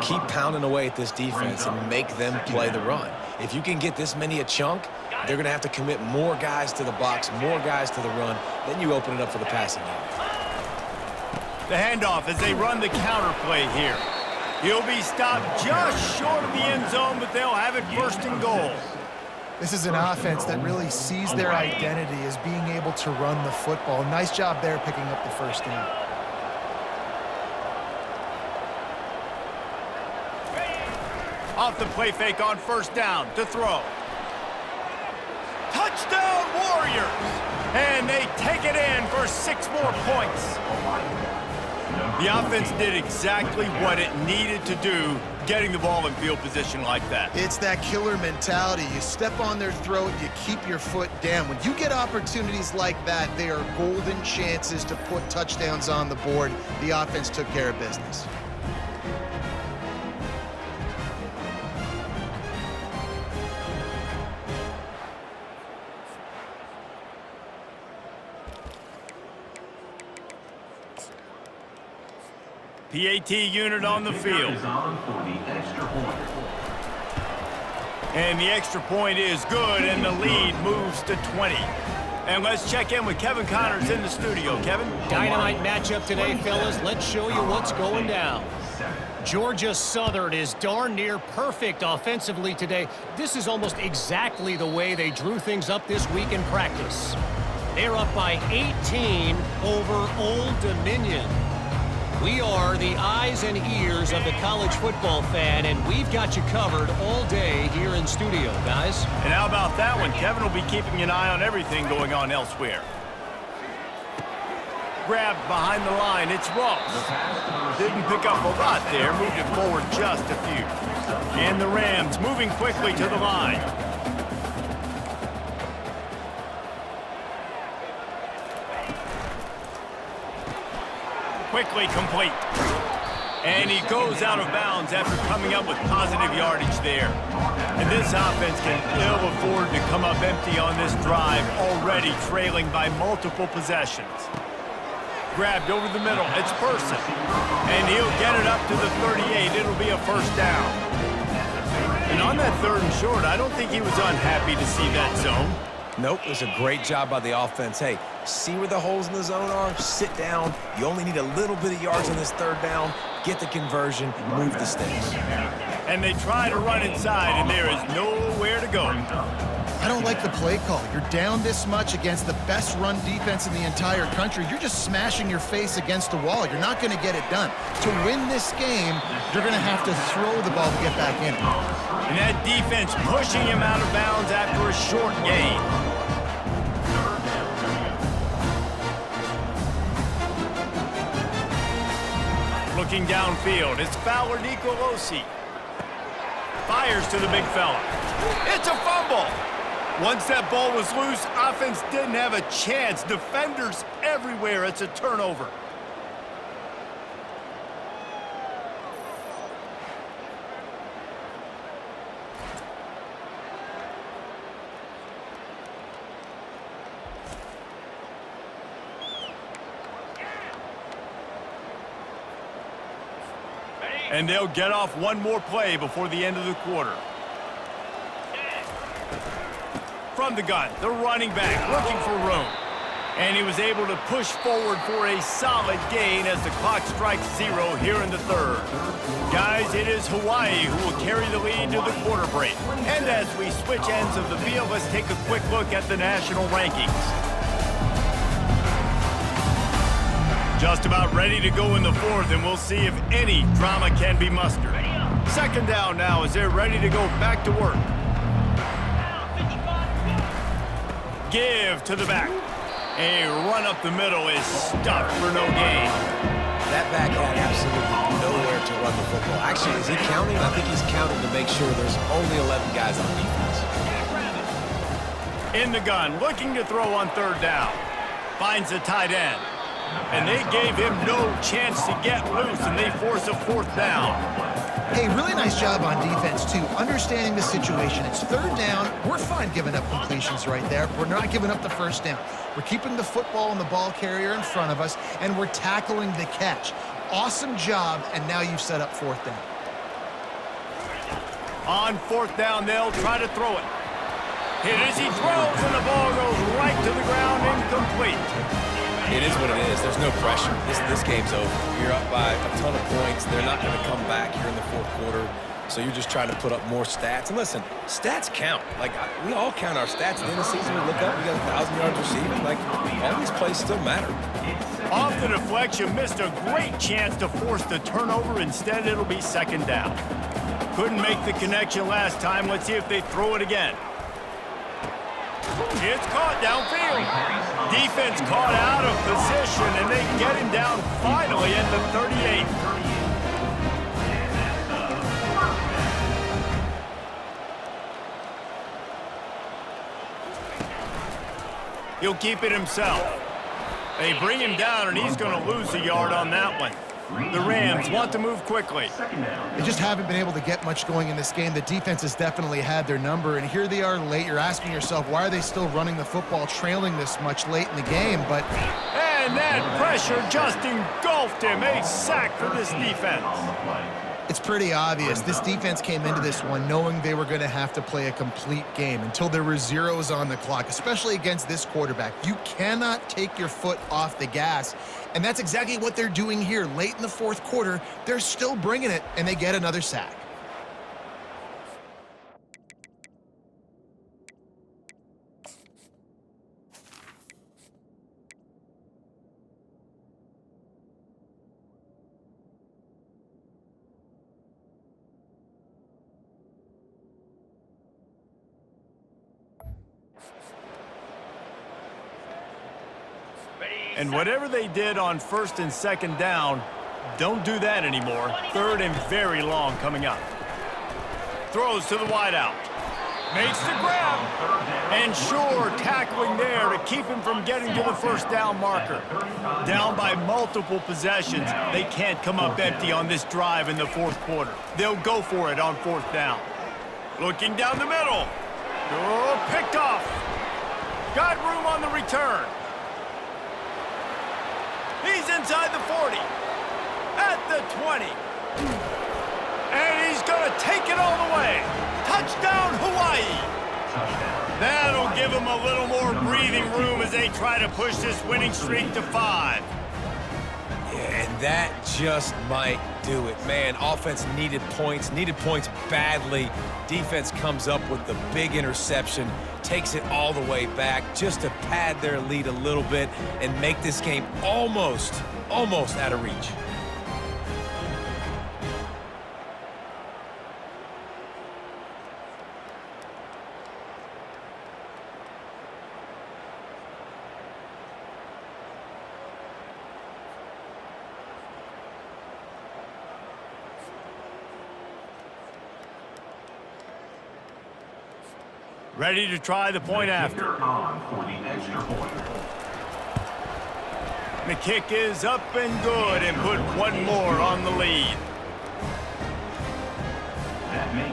[SPEAKER 2] Keep pounding away at this defense and make them play the run. If you can get this many a chunk, they're going to have to commit more guys to the box, more guys to the run. Then you open it up for the passing game.
[SPEAKER 1] The handoff as they run the counter play here. He'll be stopped just short of the end zone, but they'll have it 1st and goal.
[SPEAKER 3] This is an offense that really sees their identity as being able to run the football. Nice job there picking up the 1st down.
[SPEAKER 1] Off the play fake on 1st down to throw. Touchdown Warriors! And they take it in for 6 more points. The offense did exactly what it needed to do, getting the ball in field position like that.
[SPEAKER 3] It's that killer mentality. You step on their throat, you keep your foot down. When you get opportunities like that, they are golden chances to put touchdowns on the board. The offense took care of business.
[SPEAKER 1] PAT unit on the field.
[SPEAKER 4] Is on for the extra point.
[SPEAKER 1] And the extra point is good, and the lead moves to 20. And let's check in with Kevin Connors in the studio. Kevin?
[SPEAKER 5] Dynamite matchup today, fellas. Let's show you what's going down. Georgia Southern is darn near perfect offensively today. This is almost exactly the way they drew things up this week in practice. They're up by 18 over Old Dominion. We are the eyes and ears of the college football fan, and we've got you covered all day here in studio, guys.
[SPEAKER 1] And how about that one? Kevin will be keeping an eye on everything going on elsewhere. Grabbed behind the line, it's Ross. Didn't pick up a lot there, moved it forward just a few. And the Rams moving quickly to the line. Quickly complete. And he goes out of bounds after coming up with positive yardage there. And this offense can ill afford to come up empty on this drive, already trailing by multiple possessions. Grabbed over the middle, it's Person. And he'll get it up to the 38. It'll be a first down. And on that 3rd and short, I don't think he was unhappy to see that zone.
[SPEAKER 2] Nope, it was a great job by the offense. Hey, see where the holes in the zone are? Sit down. You only need a little bit of yards on this 3rd down. Get the conversion, move the sticks.
[SPEAKER 1] And they try to run inside, and there is nowhere to go.
[SPEAKER 3] I don't like the play call. You're down this much against the best run defense in the entire country. You're just smashing your face against the wall. You're not going to get it done. To win this game, you're going to have to throw the ball to get back in.
[SPEAKER 1] And that defense pushing him out of bounds after a short gain. Looking downfield, it's Fowler Nicolosi. Fires to the big fella. It's a fumble. Once that ball was loose, offense didn't have a chance. Defenders everywhere. It's a turnover. And they'll get off one more play before the end of the quarter. From the gun, the running back looking for room. And he was able to push forward for a solid gain as the clock strikes 0 here in the 3rd. Guys, it is Hawaii who will carry the lead to the quarter break. And as we switch ends of the field, let's take a quick look at the national rankings. Just about ready to go in the 4th, and we'll see if any drama can be mustered. 2nd down now as they're ready to go back to work. Give to the back. A run up the middle is stuffed for no gain.
[SPEAKER 2] That back had absolutely nowhere to run the football. Actually, is he counting? I think he's counting to make sure there's only 11 guys on defense.
[SPEAKER 1] In the gun, looking to throw on 3rd down. Finds the tight end. And they gave him no chance to get loose, and they force a 4th down.
[SPEAKER 3] Hey, really nice job on defense, too, understanding the situation. It's 3rd down. We're fine giving up completions right there. We're not giving up the 1st down. We're keeping the football and the ball carrier in front of us, and we're tackling the catch. Awesome job, and now you've set up 4th down.
[SPEAKER 1] On 4th down, they'll try to throw it. Hit as he throws, and the ball goes right to the ground, incomplete.
[SPEAKER 2] It is what it is. There's no pressure. This game's over. You're up by a ton of points. They're not going to come back here in the 4th quarter. So you're just trying to put up more stats. And listen, stats count. Like, we all count our stats. At the end of the season, we look up, we got 1,000 yards receiving. Like, all these plays still matter.
[SPEAKER 1] Off the deflection, missed a great chance to force the turnover. Instead, it'll be 2nd down. Couldn't make the connection last time. Let's see if they throw it again. It's caught downfield. Defense caught out of position, and they get him down finally at the 38. He'll keep it himself. They bring him down, and he's going to lose a yard on that one. The Rams want to move quickly.
[SPEAKER 3] They just haven't been able to get much going in this game. The defense has definitely had their number, and here they are late. You're asking yourself, why are they still running the football, trailing this much late in the game? But
[SPEAKER 1] and And that pressure just engulfed him. A sack for this defense.
[SPEAKER 3] It's pretty obvious. This defense came into this one knowing they were going to have to play a complete game until there were zeros on the clock, especially against this quarterback. You cannot take your foot off the gas, and that's exactly what they're doing here. Late in the fourth quarter, they're still bringing it, and they get another sack.
[SPEAKER 1] And whatever they did on first and second down, don't do that anymore. Third and very long coming up. Throws to the wideout. Makes the grab. And sure, tackling there to keep him from getting to the first down marker. Down by multiple possessions, they can't come up empty on this drive in the fourth quarter. They'll go for it on fourth down. Looking down the middle. Oh, picked off. Got room on the return. He's inside the 40, at the 20, and he's going to take it all the way. Touchdown, Hawaii. That'll give him a little more breathing room as they try to push this winning streak to 5.
[SPEAKER 2] Yeah, and that just might do it. Man, offense needed points badly. Defense comes up with the big interception, takes it all the way back just to pad their lead a little bit and make this game almost out of reach.
[SPEAKER 1] Ready to try the point after. The kick is up and good and put one more on the lead.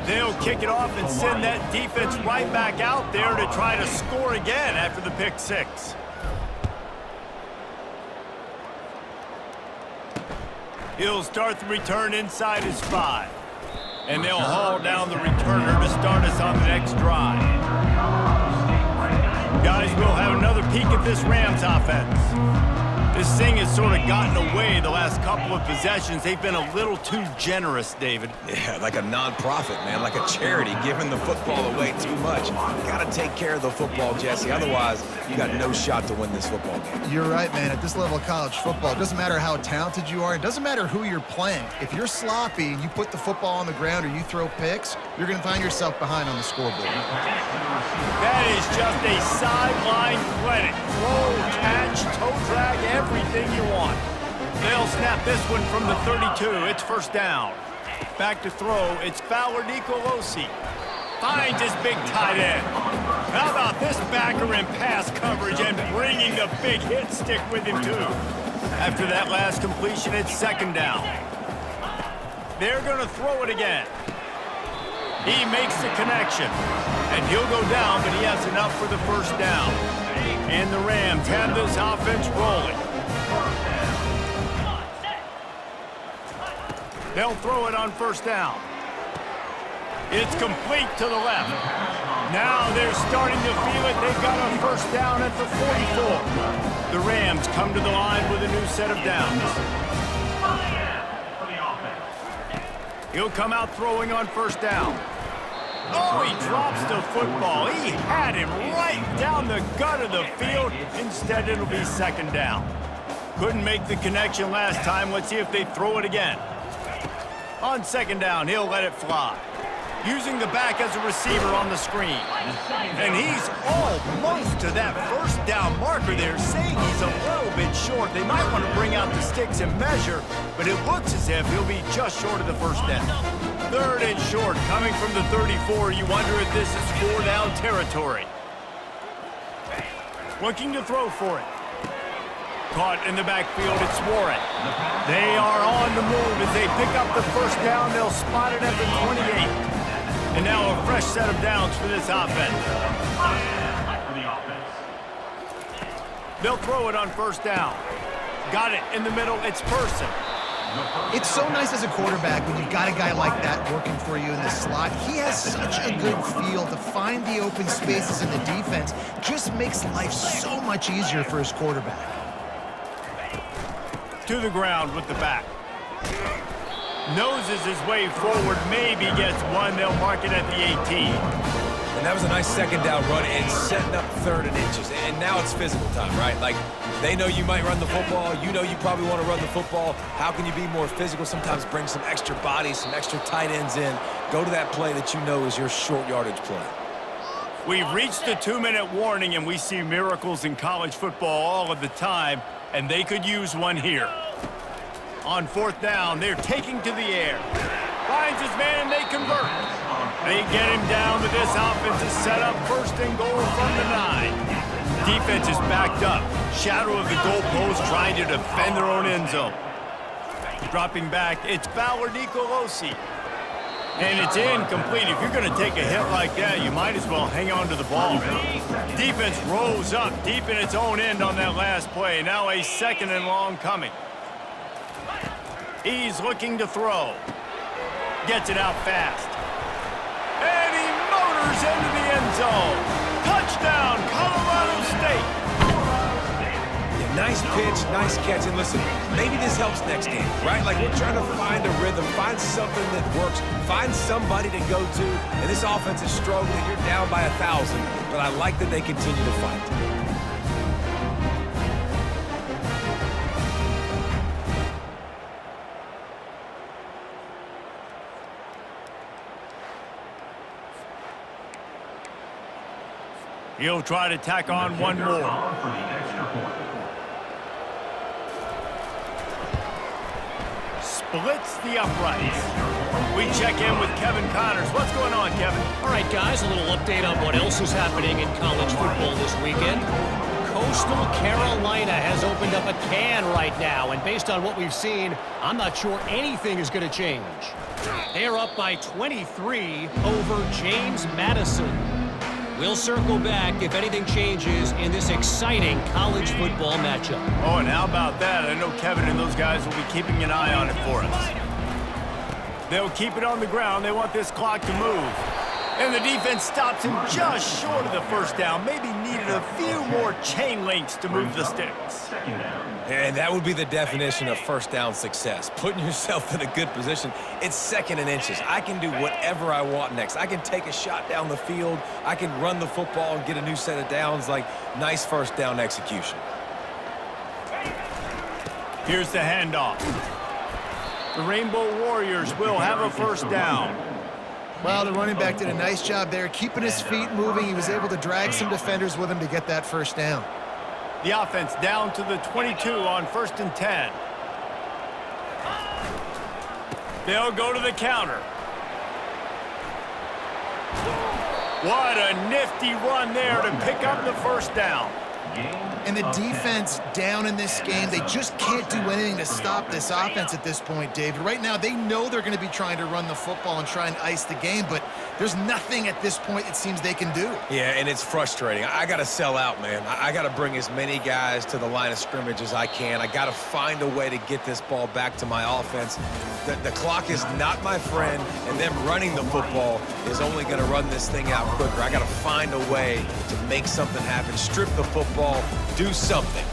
[SPEAKER 1] They'll kick it off and send that defense right back out there to try to score again after the pick six. He'll start the return inside his 5. And they'll haul down the returner to start us on the next drive. Guys, we'll have another peek at this Rams offense. This thing has sort of gotten away the last couple of possessions. They've been a little too generous, David.
[SPEAKER 2] Yeah, like a non-profit, man, like a charity, giving the football away too much. Got to take care of the football, Jesse. Otherwise, you got no shot to win this football game.
[SPEAKER 3] You're right, man. At this level of college football, it doesn't matter how talented you are. It doesn't matter who you're playing. If you're sloppy and you put the football on the ground or you throw picks, you're going to find yourself behind on the scoreboard.
[SPEAKER 1] That is just a sideline clinic. Throw, catch, toe drag, everything you want. They'll snap this one from the 32. It's first down. Back to throw. It's Fowler Nicolosi. Finds his big tight end. How about this backer in pass coverage and bringing the big hit stick with him, too. After that last completion, it's second down. They're going to throw it again. He makes the connection. And he'll go down, but he has enough for the first down. And the Rams have this offense rolling. They'll throw it on first down. It's complete to the left. Now they're starting to feel it. They've got a first down at the 44. The Rams come to the line with a new set of downs. He'll come out throwing on first down. Oh, he drops the football. He had him right down the gut of the field. Instead, it'll be second down. Couldn't make the connection last time. Let's see if they throw it again. On second down, he'll let it fly. Using the back as a receiver on the screen. And he's almost to that first down marker there, saying he's a little bit short. They might want to bring out the sticks and measure, but it looks as if he'll be just short of the first down. Third and short, coming from the 34. You wonder if this is 4-down territory. Looking to throw for it. Caught in the backfield, it's Warren. They are on the move as they pick up the first down. They'll spot it at the 28. And now a fresh set of downs for this offense. They'll throw it on first down. Got it in the middle. It's Person.
[SPEAKER 3] It's so nice as a quarterback when you've got a guy like that working for you in the slot. He has such a good feel to find the open spaces in the defense. Just makes life so much easier for his quarterback.
[SPEAKER 1] To the ground with the back. Noses his way forward, maybe gets one. They'll mark it at the 18.
[SPEAKER 2] And that was a nice second down run and setting up 3rd and inches. And now it's physical time, right? Like, they know you might run the football. You know you probably want to run the football. How can you be more physical? Sometimes bring some extra bodies, some extra tight ends in. Go to that play that you know is your short yardage play.
[SPEAKER 1] We've reached the 2-minute warning, and we see miracles in college football all of the time, and they could use one here. On 4th down, they're taking to the air. Finds his man, and they convert. They get him down, but this offense is set up 1st and goal from the 9. Defense is backed up. Shadow of the goalpost trying to defend their own end zone. Dropping back, it's Fowler Nicolosi. And it's incomplete. If you're going to take a hit like that, you might as well hang on to the ball. Defense rose up deep in its own end on that last play. Now a 2nd and long coming. He's looking to throw. Gets it out fast. And he motors into the end zone. Touchdown, Colorado State.
[SPEAKER 2] Yeah, nice pitch, nice catch. And listen, maybe this helps next game, right? Like, we're trying to find a rhythm, find something that works, find somebody to go to. And this offense is struggling. You're down by 1,000, but I like that they continue to fight.
[SPEAKER 1] He'll try to tack on one more. Splits the uprights. We check in with Kevin Connors. What's going on, Kevin?
[SPEAKER 5] All right, guys, a little update on what else is happening in college football this weekend. Coastal Carolina has opened up a can right now, and based on what we've seen, I'm not sure anything is going to change. They're up by 23 over James Madison. We'll circle back if anything changes in this exciting college football matchup.
[SPEAKER 1] Oh, and how about that? I know Kevin and those guys will be keeping an eye on it for us. They'll keep it on the ground. They want this clock to move. And the defense stops him just short of the 1st down. Maybe needed a few more chain links to move the sticks.
[SPEAKER 2] And that would be the definition of 1st down success. Putting yourself in a good position. It's 2nd and inches. I can do whatever I want next. I can take a shot down the field. I can run the football and get a new set of downs. Like, nice 1st down execution.
[SPEAKER 1] Here's the handoff. The Rainbow Warriors will have a 1st down.
[SPEAKER 3] Well, the running back did a nice job there, keeping his feet moving. He was able to drag some defenders with him to get that 1st down.
[SPEAKER 1] The offense down to the 22 on 1st and 10. They'll go to the counter. What a nifty run there to pick up the 1st down.
[SPEAKER 3] And the defense down in this game, they just can't do anything to stop this offense at this point, David. Right now, they know they're going to be trying to run the football and try and ice the game, but there's nothing at this point it seems they can do.
[SPEAKER 2] Yeah, and it's frustrating. I got to sell out, man. I got to bring as many guys to the line of scrimmage as I can. I got to find a way to get this ball back to my offense. The clock is not my friend, and them running the football is only going to run this thing out quicker. I got to find a way to make something happen, strip the football, do something.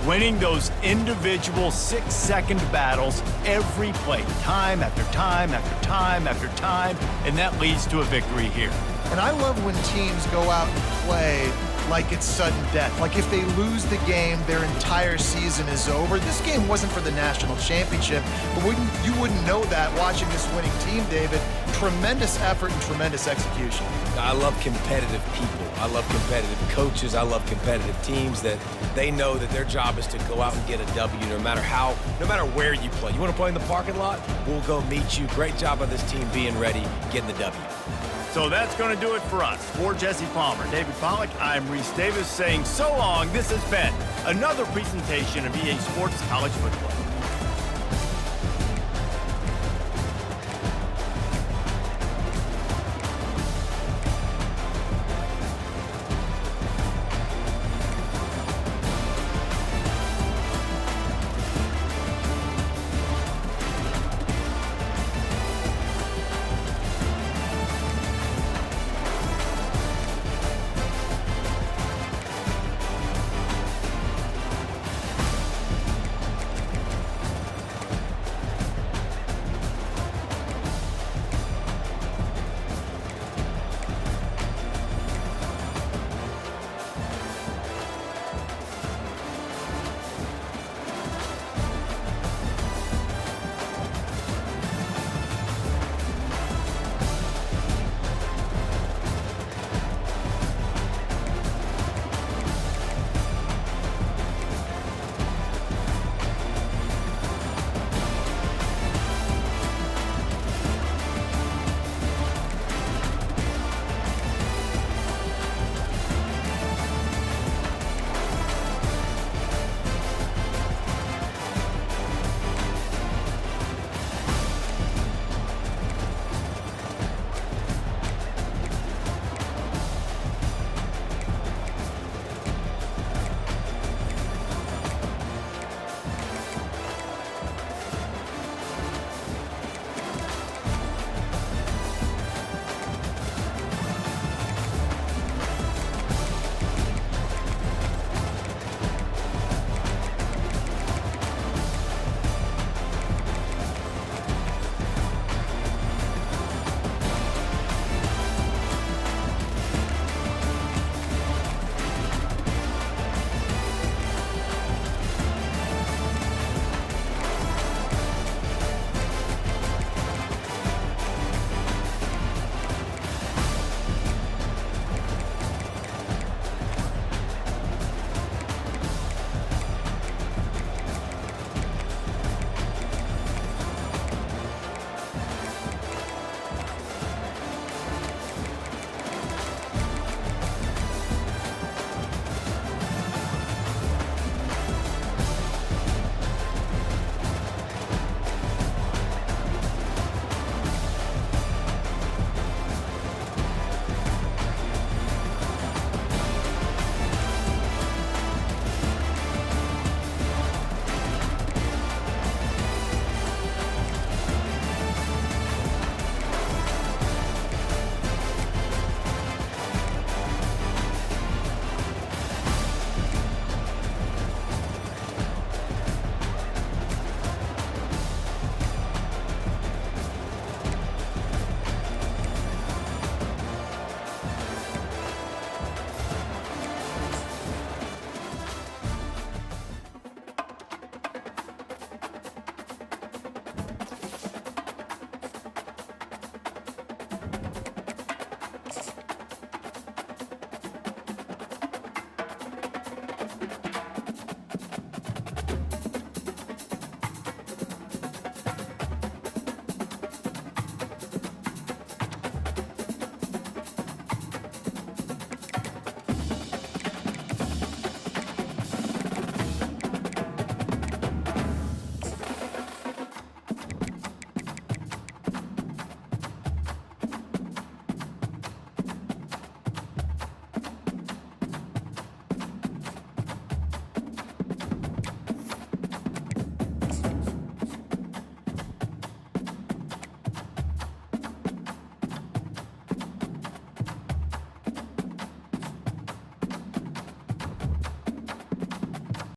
[SPEAKER 1] Winning those individual 6-second battles every play, time after time after time after time, and that leads to a victory here.
[SPEAKER 3] And I love when teams go out and play like it's sudden death. Like if they lose the game, their entire season is over. This game wasn't for the national championship, but you wouldn't know that watching this winning team, David. Tremendous effort and tremendous execution.
[SPEAKER 2] I love competitive people. I love competitive coaches. I love competitive teams that they know that their job is to go out and get a W no matter where you play. You want to play in the parking lot? We'll go meet you. Great job by this team being ready, getting the W.
[SPEAKER 1] So that's going to do it for us. For Jesse Palmer, David Pollack, I'm Reese Davis saying so long. This has been another presentation of EA Sports College Football.